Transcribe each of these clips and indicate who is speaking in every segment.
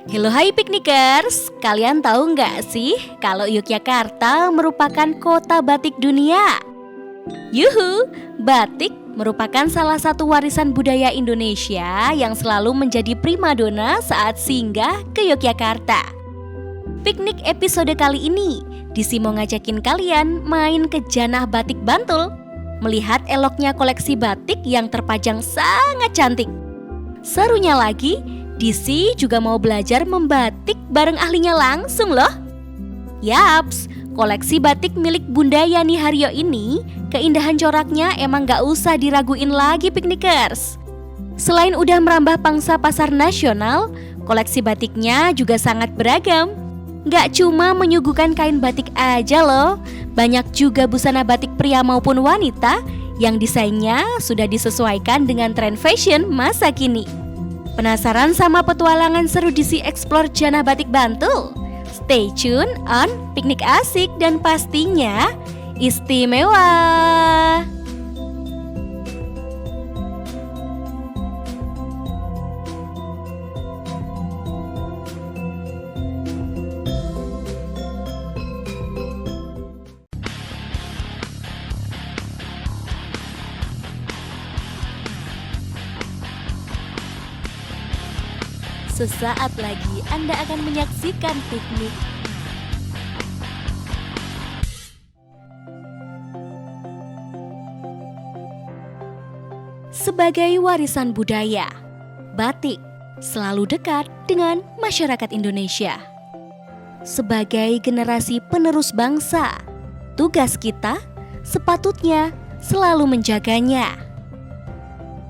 Speaker 1: Halo hai piknikers, kalian tahu nggak sih kalau Yogyakarta merupakan kota batik dunia? Yuhu, batik merupakan salah satu warisan budaya Indonesia yang selalu menjadi primadona saat singgah ke Yogyakarta. Piknik episode kali ini, Disi mau ngajakin kalian main ke Janah Batik Bantul, melihat eloknya koleksi batik yang terpajang sangat cantik. Serunya lagi, Disi juga mau belajar membatik bareng ahlinya langsung loh. Yaps, koleksi batik milik Bunda Yani Haryo ini, keindahan coraknya emang gak usah diraguin lagi piknikers. Selain udah merambah pangsa pasar nasional, koleksi batiknya juga sangat beragam. Gak cuma menyuguhkan kain batik aja loh, banyak juga busana batik pria maupun wanita yang desainnya sudah disesuaikan dengan tren fashion masa kini. Penasaran sama petualangan seru Disi Explore Janah Batik Bantul? Stay tune on Piknik Asik dan pastinya istimewa. Sesaat lagi Anda akan menyaksikan piknik. Sebagai warisan budaya, batik selalu dekat dengan masyarakat Indonesia. Sebagai generasi penerus bangsa, tugas kita sepatutnya selalu menjaganya.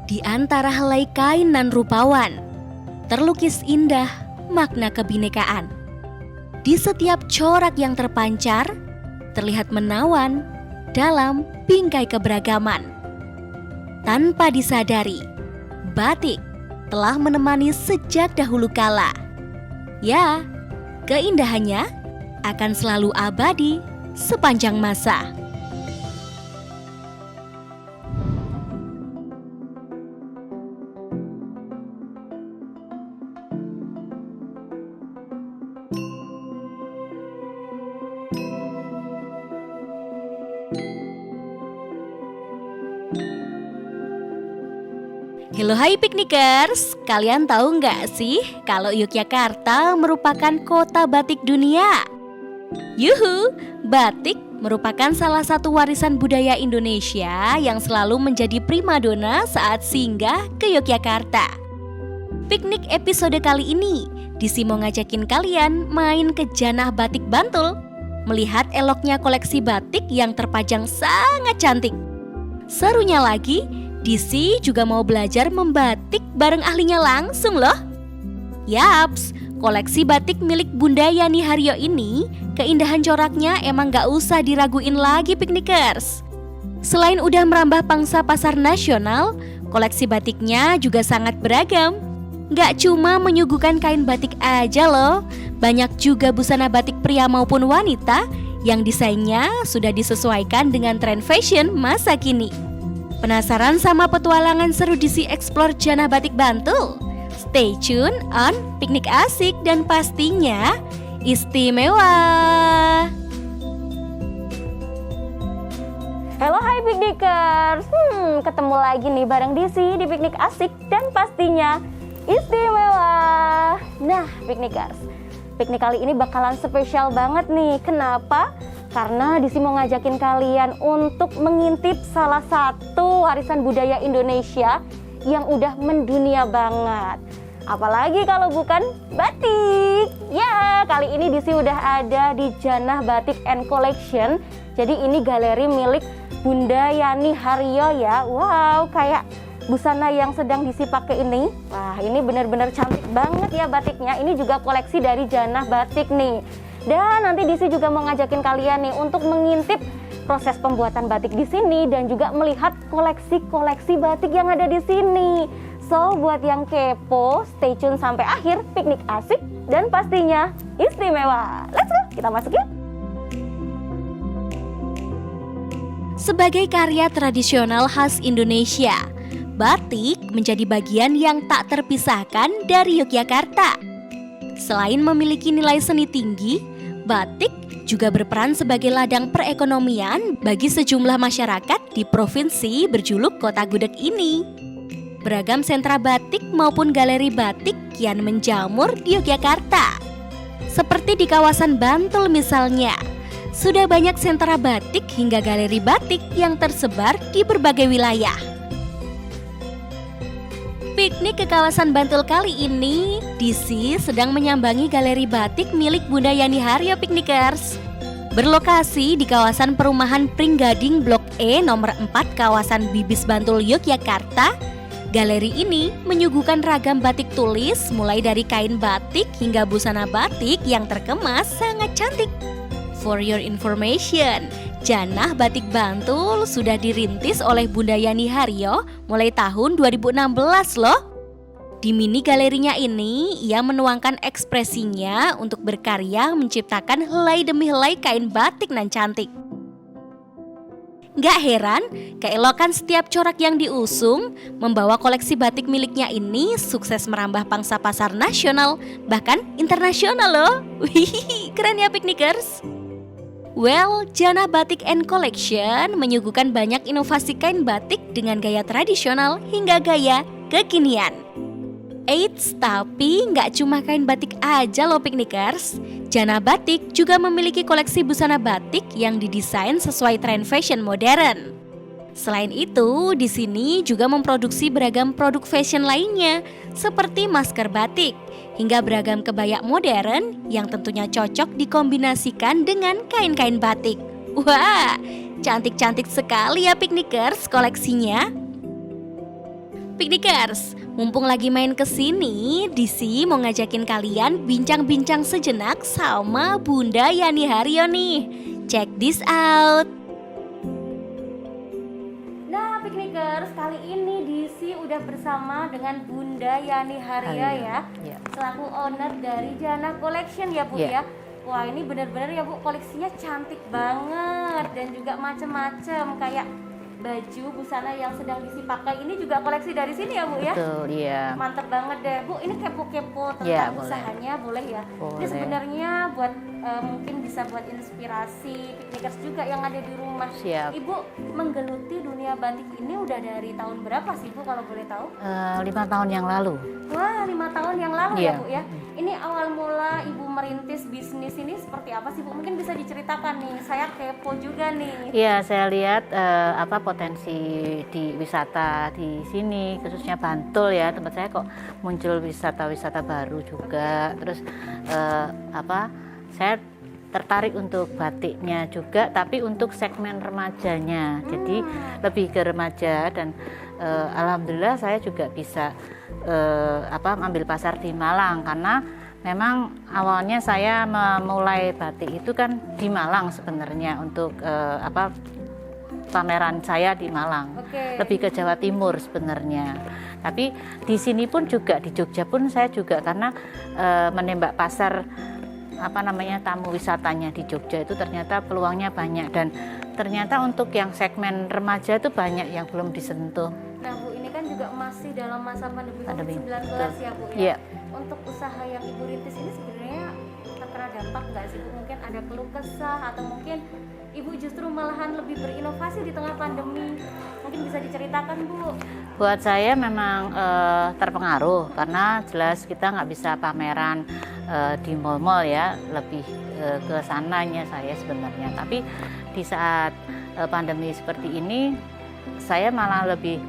Speaker 1: Di antara helai kain nan rupawan, terlukis indah makna kebinekaan. Di setiap corak yang terpancar, terlihat menawan dalam bingkai keberagaman. Tanpa disadari, batik telah menemani sejak dahulu kala. Ya, keindahannya akan selalu abadi sepanjang masa. Halo hai piknikers, kalian tahu nggak sih kalau Yogyakarta merupakan kota batik dunia? Yuhu, batik merupakan salah satu warisan budaya Indonesia yang selalu menjadi primadona saat singgah ke Yogyakarta. Piknik episode kali ini, Disi mau ngajakin kalian main ke Janah Batik Bantul, melihat eloknya koleksi batik yang terpajang sangat cantik. Serunya lagi, Disi juga mau belajar membatik bareng ahlinya langsung loh. Yaps, koleksi batik milik Bunda Yani Haryo ini, keindahan coraknya emang gak usah diraguin lagi piknikers. Selain udah merambah pangsa pasar nasional, koleksi batiknya juga sangat beragam. Gak cuma menyuguhkan kain batik aja loh, banyak juga busana batik pria maupun wanita yang desainnya sudah disesuaikan dengan tren fashion masa kini. Penasaran sama petualangan seru Disi Explore Janah Batik Bantul? Stay tune on Piknik Asik dan pastinya istimewa.
Speaker 2: Halo hai piknikers, ketemu lagi nih bareng Disi di Piknik Asik dan pastinya istimewa. Nah piknikers, piknik kali ini bakalan spesial banget nih. Kenapa? Karena Disi mau ngajakin kalian untuk mengintip salah satu warisan budaya Indonesia yang udah mendunia banget. Apalagi kalau bukan batik. Ya, kali ini Disi udah ada di Janah Batik and Collection. Jadi ini galeri milik Bunda Yani Haryo ya. Wow, kayak busana yang sedang Disi pakai ini. Wah, ini benar-benar cantik banget ya batiknya. Ini juga koleksi dari Janah Batik nih. Dan nanti Disi juga mau ngajakin kalian nih untuk mengintip proses pembuatan batik di sini dan juga melihat koleksi-koleksi batik yang ada di sini. So, buat yang kepo, stay tune sampai akhir Piknik Asik dan pastinya istimewa. Let's go, kita masuk yuk.
Speaker 1: Sebagai karya tradisional khas Indonesia, batik menjadi bagian yang tak terpisahkan dari Yogyakarta. Selain memiliki nilai seni tinggi, batik juga berperan sebagai ladang perekonomian bagi sejumlah masyarakat di provinsi berjuluk Kota Gudeg ini. Beragam sentra batik maupun galeri batik kian menjamur di Yogyakarta. Seperti di kawasan Bantul misalnya, sudah banyak sentra batik hingga galeri batik yang tersebar di berbagai wilayah. Piknik ke kawasan Bantul kali ini, DC sedang menyambangi galeri batik milik Bunda Yani Haryo Piknikers. Berlokasi di kawasan perumahan Pringgading Blok E nomor 4 kawasan Bibis Bantul Yogyakarta, galeri ini menyuguhkan ragam batik tulis mulai dari kain batik hingga busana batik yang terkemas sangat cantik. For your information, Janah Batik Bantul sudah dirintis oleh Bunda Yani Haryo mulai tahun 2016 loh. Di mini galerinya ini, ia menuangkan ekspresinya untuk berkarya menciptakan helai demi helai kain batik nan cantik. Gak heran, keelokan setiap corak yang diusung membawa koleksi batik miliknya ini sukses merambah pangsa pasar nasional, bahkan internasional loh. Wih, keren ya Piknikers. Well, Janah Batik and Collection menyuguhkan banyak inovasi kain batik dengan gaya tradisional hingga gaya kekinian. Eits, tapi nggak cuma kain batik aja loh Piknikers. Janah Batik juga memiliki koleksi busana batik yang didesain sesuai tren fashion modern. Selain itu, di sini juga memproduksi beragam produk fashion lainnya seperti masker batik hingga beragam kebaya modern yang tentunya cocok dikombinasikan dengan kain-kain batik. Wah, cantik-cantik sekali ya Piknikers koleksinya. Piknikers, mumpung lagi main ke sini, DC mau ngajakin kalian bincang-bincang sejenak sama Bunda Yani Haryo nih. Check this out.
Speaker 2: Nah, Piknikers, kali ini DC udah bersama dengan Bunda Yani Haryo ya, selaku owner dari Janah Collection ya Bu ya. Wah, ini benar-benar ya Bu, koleksinya cantik banget dan juga macem-macem kayak baju busana yang sedang DC pakai ini juga koleksi dari sini ya Bu ya?
Speaker 3: Betul, iya.
Speaker 2: Mantap banget deh Bu, ini kepo-kepo tentang
Speaker 3: Ya, boleh.
Speaker 2: usahanya boleh ya?
Speaker 3: Boleh.
Speaker 2: Ini sebenarnya buat mungkin bisa buat inspirasi Piknikers juga yang ada di rumah.
Speaker 3: Siap.
Speaker 2: Ibu menggeluti dunia batik ini udah dari tahun berapa sih Bu kalau boleh tahu?
Speaker 3: 5 tahun yang lalu.
Speaker 2: Wah, 5 tahun yang lalu
Speaker 3: Iya.
Speaker 2: ya Bu ya? Ini awal mula Ibu merintis bisnis ini seperti apa sih Bu? Mungkin bisa diceritakan nih, saya kepo juga nih.
Speaker 3: Iya, saya lihat potensi di wisata di sini, khususnya Bantul ya, tempat saya kok muncul wisata-wisata baru juga. Terus saya tertarik untuk batiknya juga, tapi untuk segmen remajanya. Jadi lebih ke remaja dan alhamdulillah saya juga bisa ambil pasar di Malang karena memang awalnya saya memulai batik itu kan di Malang sebenarnya untuk pameran saya di Malang. Lebih ke Jawa Timur sebenarnya. Tapi di sini pun juga di Jogja pun saya juga karena menembak pasar tamu wisatanya di Jogja itu ternyata peluangnya banyak dan ternyata untuk yang segmen remaja itu banyak yang belum disentuh.
Speaker 2: Nah Bu, ini kan juga masih dalam masa pandemi COVID-19 ya Bu ya.
Speaker 3: Yeah.
Speaker 2: Untuk usaha yang Ibu rintis ini sebenarnya terkena dampak nggak sih Bu? Mungkin ada keluh kesah atau mungkin Ibu justru malahan lebih berinovasi di tengah pandemi? Mungkin bisa diceritakan Bu.
Speaker 3: Buat saya memang terpengaruh karena jelas kita nggak bisa pameran di mal-mal ya, lebih ke sananya saya sebenarnya. Tapi di saat pandemi seperti ini saya malah lebih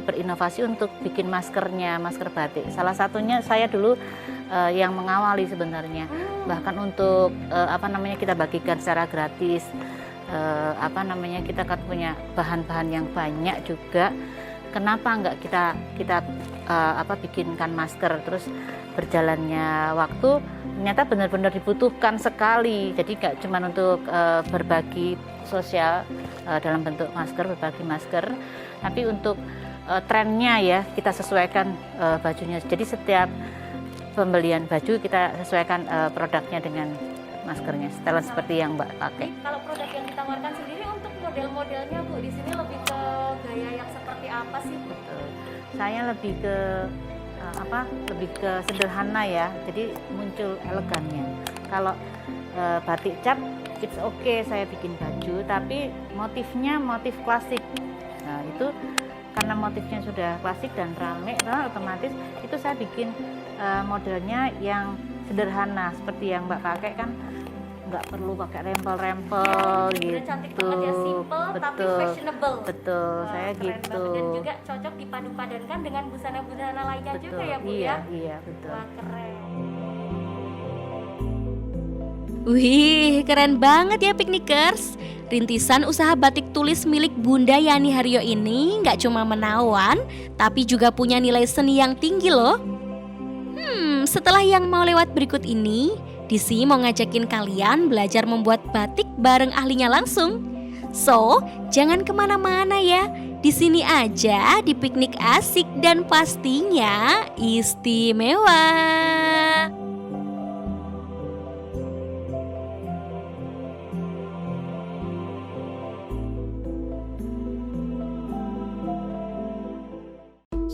Speaker 3: berinovasi untuk bikin maskernya, masker batik. Salah satunya saya dulu yang mengawali sebenarnya. Bahkan untuk kita bagikan secara gratis. Kita kan punya bahan-bahan yang banyak juga. Kenapa enggak kita bikinkan masker, terus berjalannya waktu ternyata benar-benar dibutuhkan sekali. Jadi enggak cuma untuk berbagi sosial dalam bentuk masker, berbagi masker, tapi untuk trennya ya kita sesuaikan bajunya. Jadi setiap pembelian baju kita sesuaikan produknya dengan maskernya, setelan seperti yang Mbak pakai.
Speaker 2: Kalau produk yang ditawarkan sendiri untuk model-modelnya Bu, di sini lebih ke gaya yang seperti apa sih Bu?
Speaker 3: Saya lebih ke lebih ke sederhana ya, jadi muncul elegannya. Kalau batik cap it's okay saya bikin baju, tapi motifnya motif klasik. Nah itu karena motifnya sudah klasik dan rame, otomatis itu saya bikin modelnya yang sederhana seperti yang Mbak pakai kan, nggak perlu pakai rempel-rempel gitu.
Speaker 2: Cantik banget ya, simple tapi fashionable.
Speaker 3: Betul,
Speaker 2: Wah,
Speaker 3: saya
Speaker 2: keren
Speaker 3: gitu.
Speaker 2: banget. Dan juga cocok dipadu-padankan dengan busana-busana lainnya juga ya Bu ya.
Speaker 3: Iya betul.
Speaker 2: Wah keren.
Speaker 1: Wih, keren banget ya piknikers. Rintisan usaha batik tulis milik Bunda Yani Haryo ini nggak cuma menawan, tapi juga punya nilai seni yang tinggi loh. Setelah yang mau lewat berikut ini, Disi mau ngajakin kalian belajar membuat batik bareng ahlinya langsung. So, jangan kemana-mana ya. Di sini aja di Piknik Asik dan pastinya istimewa.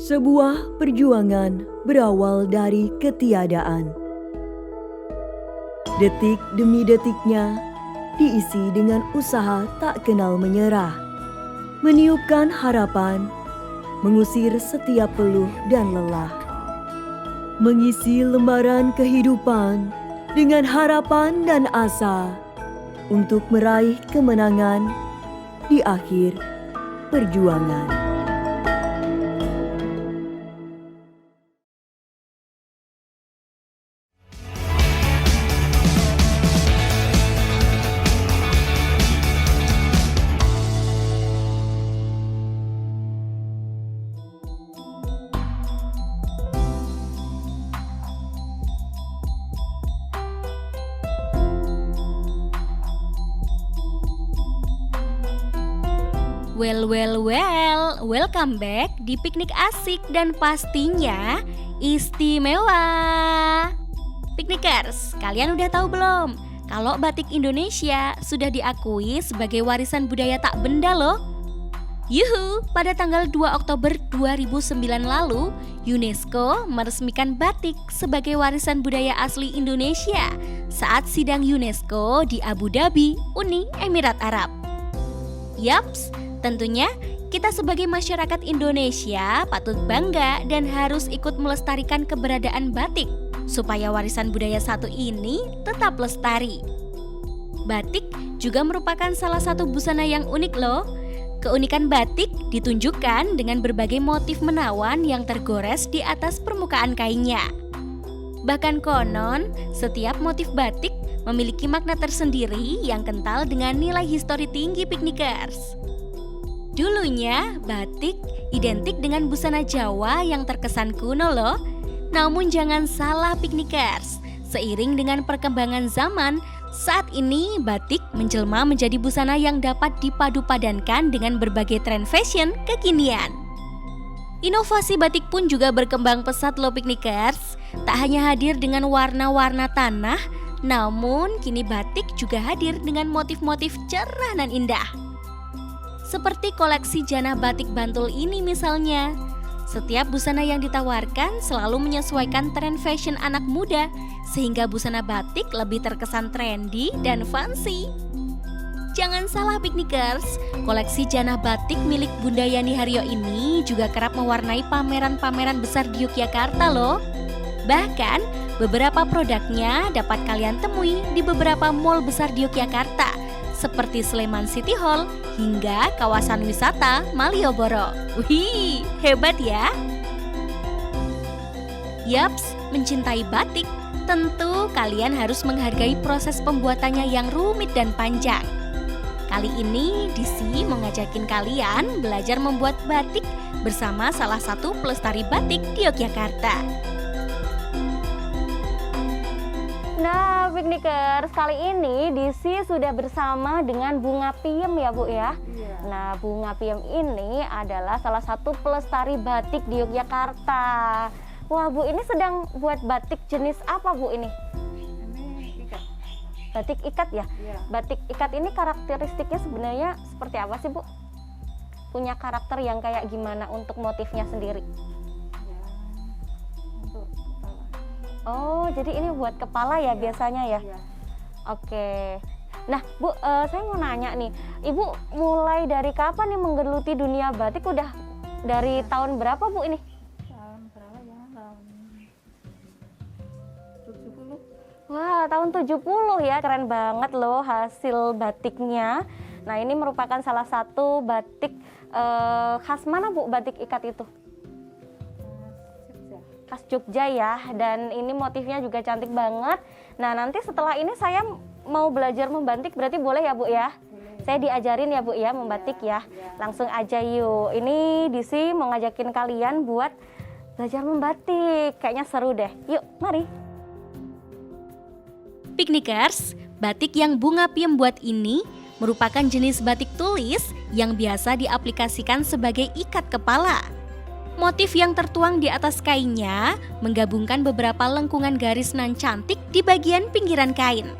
Speaker 4: Sebuah perjuangan berawal dari ketiadaan. Detik demi detiknya diisi dengan usaha tak kenal menyerah, meniupkan harapan, mengusir setiap peluh dan lelah, mengisi lembaran kehidupan dengan harapan dan asa untuk meraih kemenangan di akhir perjuangan.
Speaker 1: Well, welcome back di Piknik Asik dan pastinya istimewa. Piknikers, kalian udah tahu belum? Kalau batik Indonesia sudah diakui sebagai warisan budaya tak benda loh. Yuhu, pada tanggal 2 Oktober 2009 lalu, UNESCO meresmikan batik sebagai warisan budaya asli Indonesia saat sidang UNESCO di Abu Dhabi, Uni Emirat Arab. Yaps, tentunya kita sebagai masyarakat Indonesia patut bangga dan harus ikut melestarikan keberadaan batik supaya warisan budaya satu ini tetap lestari. Batik juga merupakan salah satu busana yang unik loh. Keunikan batik ditunjukkan dengan berbagai motif menawan yang tergores di atas permukaan kainnya. Bahkan konon, setiap motif batik memiliki makna tersendiri yang kental dengan nilai histori tinggi piknikers. Dulunya, batik identik dengan busana Jawa yang terkesan kuno loh. Namun jangan salah piknikers, seiring dengan perkembangan zaman, saat ini batik menjelma menjadi busana yang dapat dipadu-padankan dengan berbagai tren fashion kekinian. Inovasi batik pun juga berkembang pesat loh piknikers. Tak hanya hadir dengan warna-warna tanah, namun kini batik juga hadir dengan motif-motif cerah dan indah. Seperti koleksi Janah Batik Bantul ini misalnya. Setiap busana yang ditawarkan selalu menyesuaikan tren fashion anak muda, sehingga busana batik lebih terkesan trendy dan fancy. Jangan salah piknikers, koleksi Janah Batik milik Bunda Yani Haryo ini juga kerap mewarnai pameran-pameran besar di Yogyakarta loh. Bahkan, beberapa produknya dapat kalian temui di beberapa mall besar di Yogyakarta, seperti Sleman City Hall hingga kawasan wisata Malioboro. Wih, hebat ya! Yaps, mencintai batik, tentu kalian harus menghargai proses pembuatannya yang rumit dan panjang. Kali ini Disi mau ngajakin kalian belajar membuat batik bersama salah satu pelestari batik di Yogyakarta.
Speaker 2: Nah, piknikers, kali ini Disi sudah bersama dengan Bunga Piem ya Bu ya. Nah, Bunga Piem ini adalah salah satu pelestari batik di Yogyakarta. Wah Bu, ini sedang buat batik jenis apa Bu ini?
Speaker 5: Ini ikat.
Speaker 2: Batik ikat ya?
Speaker 5: Iya.
Speaker 2: Batik ikat ini karakteristiknya sebenarnya seperti apa sih Bu? Punya karakter yang kayak gimana untuk motifnya sendiri? Oh, jadi ini buat kepala ya biasanya ya?
Speaker 5: Iya.
Speaker 2: Oke. Nah, Bu, saya mau nanya nih, Ibu mulai dari kapan nih menggeluti dunia batik? Udah dari tahun berapa, Bu, ini?
Speaker 5: Tahun berapa ya? Tahun 70.
Speaker 2: Wah, tahun 70 ya. Keren banget loh hasil batiknya. Nah, ini merupakan salah satu batik khas mana, Bu, batik ikat itu?
Speaker 5: Jogja.
Speaker 2: Khas Jogja ya, dan ini motifnya juga cantik banget. Nah, nanti setelah ini saya mau belajar membatik, berarti boleh ya, Bu ya?
Speaker 5: Boleh.
Speaker 2: Saya diajarin ya, Bu ya, membatik ya. Langsung aja yuk. Ini Disi mau ngajakin kalian buat belajar membatik. Kayaknya seru deh. Yuk, mari.
Speaker 1: Piknikers, batik yang Bunga Piem buat ini merupakan jenis batik tulis yang biasa diaplikasikan sebagai ikat kepala. Motif yang tertuang di atas kainnya menggabungkan beberapa lengkungan garis nan cantik di bagian pinggiran kain.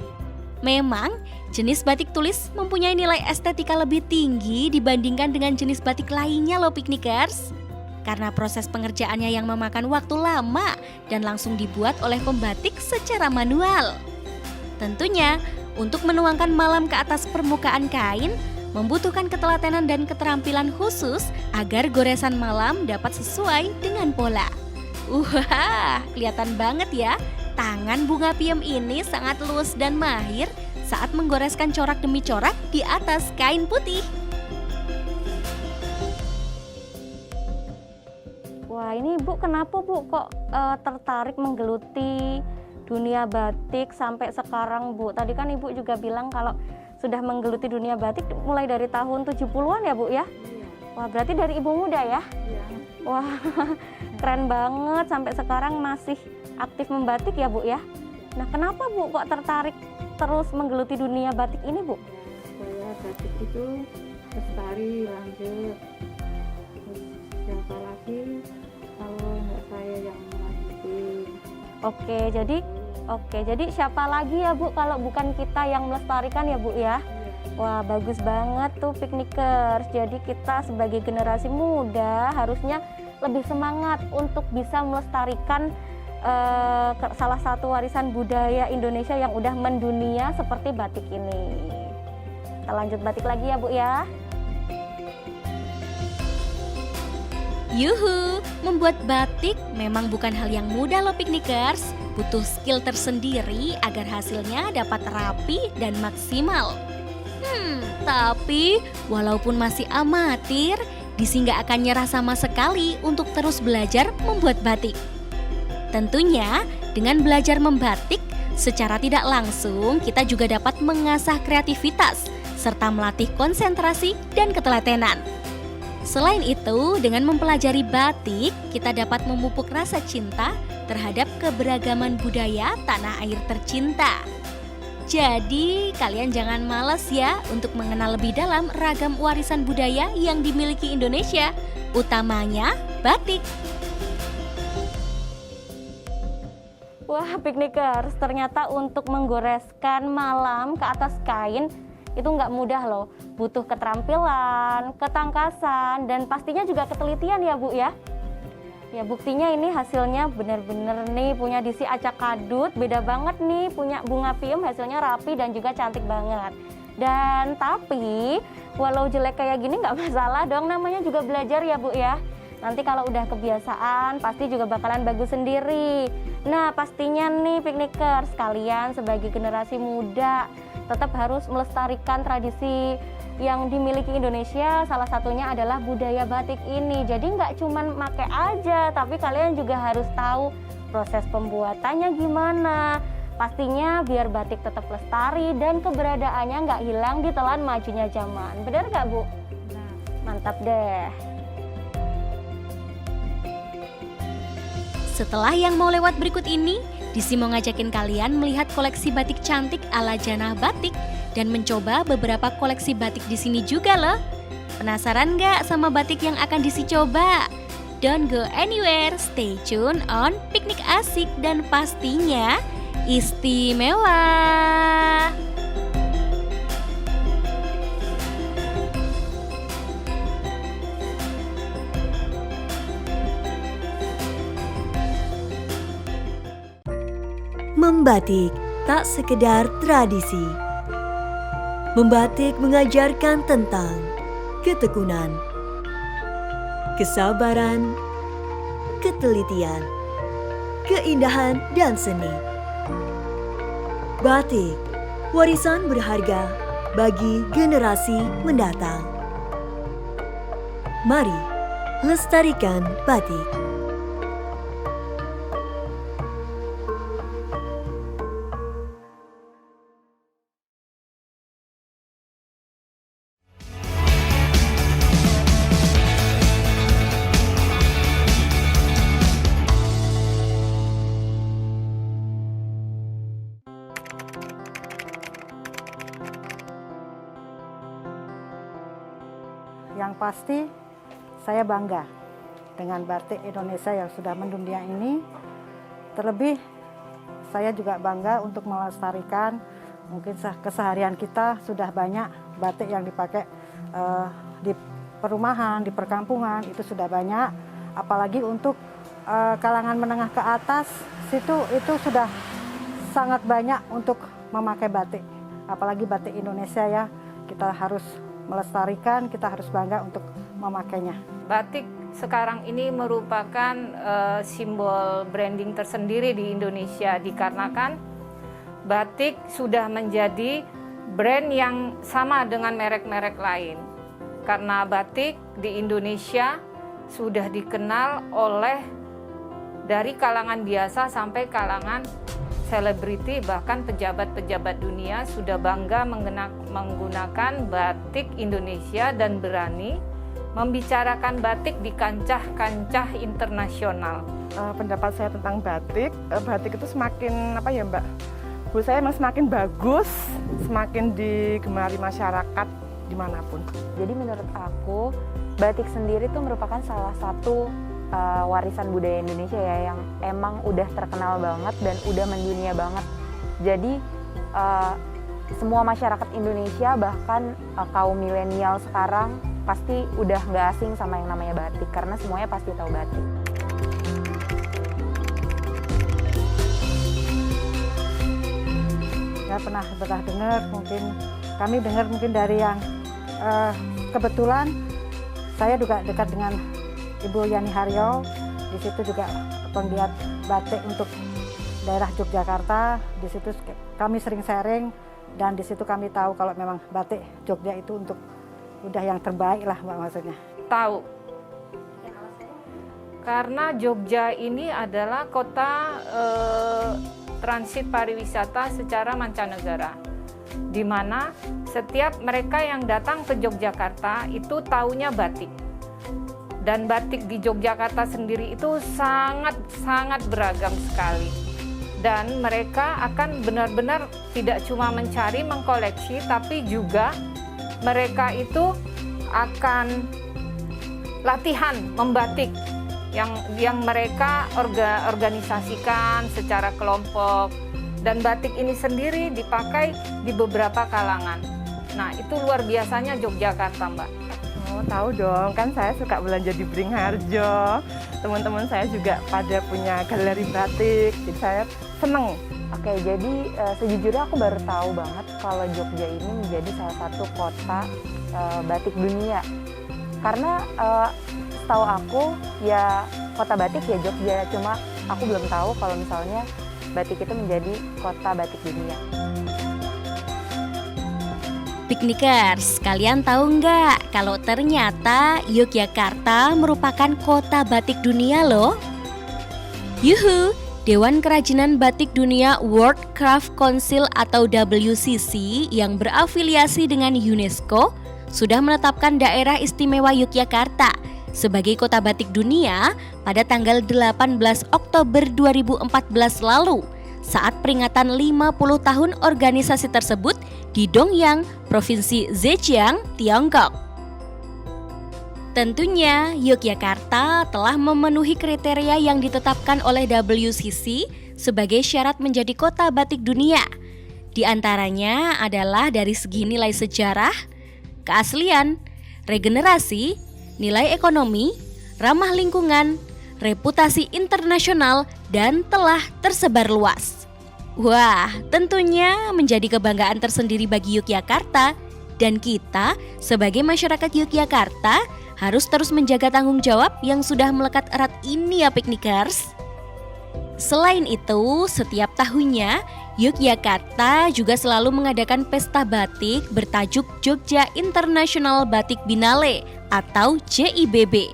Speaker 1: Memang, jenis batik tulis mempunyai nilai estetika lebih tinggi dibandingkan dengan jenis batik lainnya loh Piknikers. Karena proses pengerjaannya yang memakan waktu lama dan langsung dibuat oleh pembatik secara manual. Tentunya, untuk menuangkan malam ke atas permukaan kain, membutuhkan ketelatenan dan keterampilan khusus agar goresan malam dapat sesuai dengan pola. Wah, kelihatan banget ya, tangan Bunga Piem ini sangat luas dan mahir saat menggoreskan corak demi corak di atas kain putih.
Speaker 2: Wah, ini Bu, kenapa Bu kok tertarik menggeluti dunia batik sampai sekarang, Bu? Tadi kan Ibu juga bilang kalau sudah menggeluti dunia batik mulai dari tahun 70-an ya, Bu ya?
Speaker 5: Iya.
Speaker 2: Wah, berarti dari Ibu muda ya?
Speaker 5: Iya.
Speaker 2: Wah, keren banget sampai sekarang masih aktif membatik ya, Bu ya? Nah, kenapa Bu kok tertarik terus menggeluti dunia batik ini, Bu?
Speaker 5: Supaya batik itu lestari, lanjut. Terus siapa lagi kalau nggak saya yang melanjutin.
Speaker 2: Oke, jadi siapa lagi ya, Bu, kalau bukan kita yang melestarikan ya, Bu ya? Wah, bagus banget tuh Piknikers. Jadi kita sebagai generasi muda harusnya lebih semangat untuk bisa melestarikan salah satu warisan budaya Indonesia yang udah mendunia seperti batik ini. Kita lanjut batik lagi ya, Bu ya.
Speaker 1: Yuhu, membuat batik memang bukan hal yang mudah loh Piknikers. Butuh skill tersendiri agar hasilnya dapat rapi dan maksimal. Tapi walaupun masih amatir, Disi nggak akan nyerah sama sekali untuk terus belajar membuat batik. Tentunya dengan belajar membatik, secara tidak langsung kita juga dapat mengasah kreativitas serta melatih konsentrasi dan ketelatenan. Selain itu, dengan mempelajari batik, kita dapat memupuk rasa cinta terhadap keberagaman budaya tanah air tercinta. Jadi, kalian jangan malas ya untuk mengenal lebih dalam ragam warisan budaya yang dimiliki Indonesia, utamanya batik.
Speaker 2: Wah, Piknikers, ternyata untuk menggoreskan malam ke atas kain itu nggak mudah loh. Butuh keterampilan, ketangkasan, dan pastinya juga ketelitian ya, Bu ya. Ya, buktinya ini hasilnya bener-bener nih punya Disi acak kadut, beda banget nih punya Bunga Piem, hasilnya rapi dan juga cantik banget. Dan tapi walau jelek kayak gini nggak masalah dong, namanya juga belajar ya, Bu ya. Nanti kalau udah kebiasaan pasti juga bakalan bagus sendiri. Nah, pastinya nih Piknikers, kalian sebagai generasi muda tetap harus melestarikan tradisi yang dimiliki Indonesia. Salah satunya adalah budaya batik ini. Jadi nggak cuman make aja, tapi kalian juga harus tahu proses pembuatannya gimana. Pastinya biar batik tetap lestari dan keberadaannya nggak hilang di telan majunya zaman. Bener nggak, Bu?
Speaker 5: Nah,
Speaker 2: Mantap deh.
Speaker 1: Setelah yang mau lewat berikut ini, Disi mau ngajakin kalian melihat koleksi batik cantik ala Janah Batik dan mencoba beberapa koleksi batik di sini juga loh. Penasaran nggak sama batik yang akan Disi coba? Don't go anywhere, stay tune on Piknik Asik dan pastinya istimewa.
Speaker 4: Membatik tak sekedar tradisi. Membatik mengajarkan tentang ketekunan, kesabaran, ketelitian, keindahan, dan seni. Batik, warisan berharga bagi generasi mendatang. Mari lestarikan batik.
Speaker 6: Yang pasti saya bangga dengan batik Indonesia yang sudah mendunia ini. Terlebih saya juga bangga untuk melestarikan, mungkin keseharian kita sudah banyak batik yang dipakai di perumahan, di perkampungan, itu sudah banyak. Apalagi untuk kalangan menengah ke atas, itu sudah sangat banyak untuk memakai batik. Apalagi batik Indonesia ya, kita harus melestarikan, kita harus bangga untuk memakainya.
Speaker 7: Batik sekarang ini merupakan simbol branding tersendiri di Indonesia dikarenakan batik sudah menjadi brand yang sama dengan merek-merek lain. Karena batik di Indonesia sudah dikenal oleh dari kalangan biasa sampai kalangan selebriti, bahkan pejabat-pejabat dunia sudah bangga menggunakan batik Indonesia dan berani membicarakan batik di kancah-kancah internasional.
Speaker 8: Pendapat saya tentang batik, batik itu semakin apa ya Mbak? Menurut saya memang semakin bagus, semakin digemari masyarakat dimanapun.
Speaker 2: Jadi menurut aku, batik sendiri itu merupakan salah satu warisan budaya Indonesia ya, yang emang udah terkenal banget dan udah mendunia banget. Jadi semua masyarakat Indonesia, bahkan kaum milenial sekarang pasti udah nggak asing sama yang namanya batik, karena semuanya pasti tahu batik.
Speaker 6: Ya pernah dengar, mungkin kami dengar mungkin dari yang kebetulan saya juga dekat dengan Ibu Yani Haryo. Di situ juga penggiat batik untuk daerah Yogyakarta. Di situ kami sering sharing dan di situ kami tahu kalau memang batik Jogja itu untuk udah yang terbaik lah Mbak, maksudnya.
Speaker 7: Tahu. Karena Jogja ini adalah kota transit pariwisata secara mancanegara, di mana setiap mereka yang datang ke Yogyakarta itu taunya batik. Dan batik di Yogyakarta sendiri itu sangat beragam sekali. Dan mereka akan benar-benar tidak cuma mencari, mengkoleksi, tapi juga mereka itu akan latihan membatik yang mereka organisasikan secara kelompok. Dan batik ini sendiri dipakai di beberapa kalangan. Nah, itu luar biasanya Yogyakarta, Mbak.
Speaker 8: Oh, tahu dong, kan saya suka belanja di Beringharjo. Teman-teman saya juga pada punya galeri batik, jadi saya seneng.
Speaker 2: Oke, jadi sejujurnya aku baru tahu banget kalau Jogja ini menjadi salah satu kota batik dunia. Karena setahu aku ya kota batik ya Jogja, cuma aku belum tahu kalau misalnya batik itu menjadi kota batik dunia.
Speaker 1: Piknikers, kalian tahu nggak kalau ternyata Yogyakarta merupakan kota batik dunia loh? Yuhu, Dewan Kerajinan Batik Dunia World Craft Council atau WCC yang berafiliasi dengan UNESCO sudah menetapkan daerah istimewa Yogyakarta sebagai kota batik dunia pada tanggal 18 Oktober 2014 lalu saat peringatan 50 tahun organisasi tersebut di Dongyang, Provinsi Zhejiang, Tiongkok. Tentunya Yogyakarta telah memenuhi kriteria yang ditetapkan oleh WCC sebagai syarat menjadi kota batik dunia. Di antaranya adalah dari segi nilai sejarah, keaslian, regenerasi, nilai ekonomi, ramah lingkungan, reputasi internasional, dan telah tersebar luas. Wah, tentunya menjadi kebanggaan tersendiri bagi Yogyakarta. Dan kita sebagai masyarakat Yogyakarta harus terus menjaga tanggung jawab yang sudah melekat erat ini ya piknikers. Selain itu, setiap tahunnya Yogyakarta juga selalu mengadakan pesta batik bertajuk Jogja International Batik Biennale atau JIBB.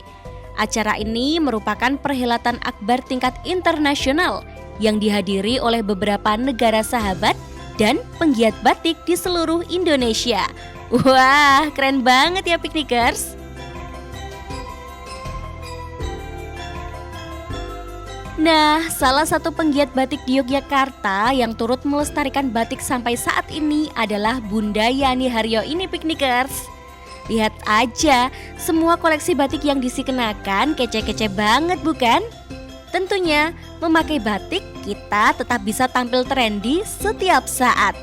Speaker 1: Acara ini merupakan perhelatan akbar tingkat internasional yang dihadiri oleh beberapa negara sahabat dan penggiat batik di seluruh Indonesia. Wah, keren banget ya piknikers. Nah, salah satu penggiat batik di Yogyakarta yang turut melestarikan batik sampai saat ini adalah Bunda Yani Haryo ini piknikers. Lihat aja, semua koleksi batik yang dikenakan kece-kece banget bukan? Tentunya, memakai batik kita tetap bisa tampil trendy setiap saat.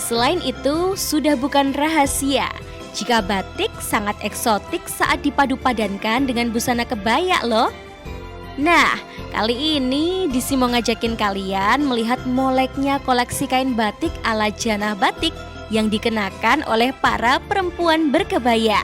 Speaker 1: Selain itu, sudah bukan rahasia jika batik sangat eksotik saat dipadu-padankan dengan busana kebaya loh. Nah, kali ini Disi mau ngajakin kalian melihat moleknya koleksi kain batik ala Janah Batik yang dikenakan oleh para perempuan berkebaya.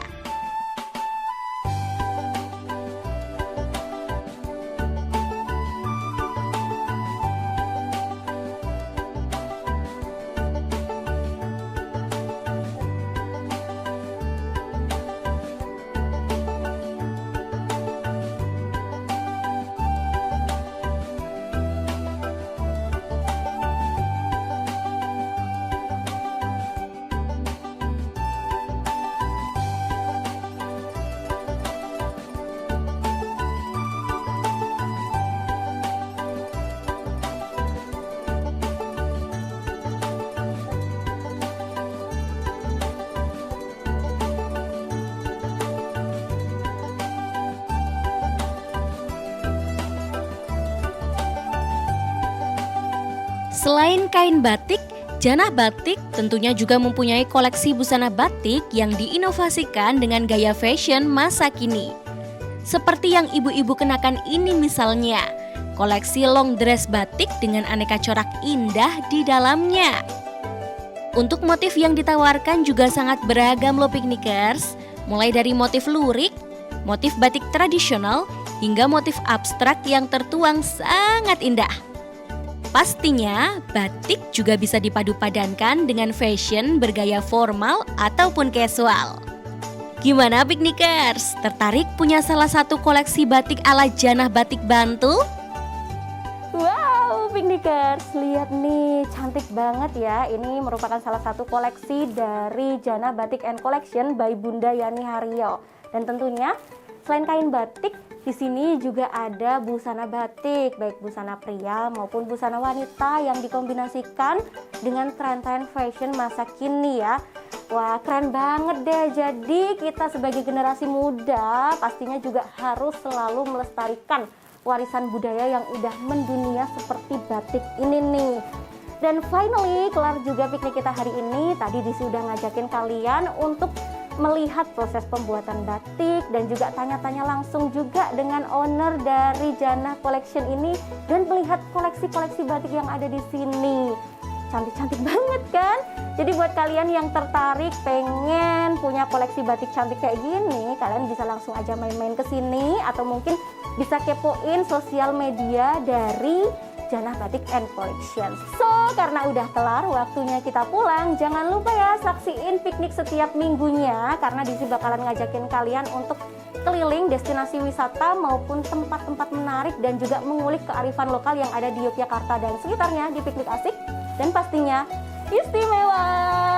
Speaker 1: Selain kain batik, Janah Batik tentunya juga mempunyai koleksi busana batik yang diinovasikan dengan gaya fashion masa kini. Seperti yang ibu-ibu kenakan ini misalnya, koleksi long dress batik dengan aneka corak indah di dalamnya. Untuk motif yang ditawarkan juga sangat beragam loh piknikers, mulai dari motif lurik, motif batik tradisional, hingga motif abstrak yang tertuang sangat indah. Pastinya, batik juga bisa dipadu-padankan dengan fashion bergaya formal ataupun casual. Gimana piknikers? Tertarik punya salah satu koleksi batik ala Janah Batik Bantul?
Speaker 2: Wow, piknikers, lihat nih, cantik banget ya. Ini merupakan salah satu koleksi dari Janah Batik and Collection by Bunda Yani Haryo. Dan tentunya selain kain batik, di sini juga ada busana batik, baik busana pria maupun busana wanita yang dikombinasikan dengan tren-tren fashion masa kini ya. Wah, keren banget deh. Jadi kita sebagai generasi muda pastinya juga harus selalu melestarikan warisan budaya yang udah mendunia seperti batik ini nih. Dan finally, kelar juga piknik kita hari ini. Tadi Disi udah ngajakin kalian untuk melihat proses pembuatan batik dan juga tanya-tanya langsung juga dengan owner dari Janah Collection ini dan melihat koleksi-koleksi batik yang ada di sini. Cantik-cantik banget kan? Jadi buat kalian yang tertarik pengen punya koleksi batik cantik kayak gini, kalian bisa langsung aja main-main ke sini atau mungkin bisa kepoin sosial media dari Janah Batik and Collection. So, karena udah kelar waktunya kita pulang, jangan lupa ya saksiin piknik setiap minggunya karena Disi bakalan ngajakin kalian untuk keliling destinasi wisata maupun tempat-tempat menarik dan juga mengulik kearifan lokal yang ada di Yogyakarta dan sekitarnya di Piknik Asik dan pastinya istimewa.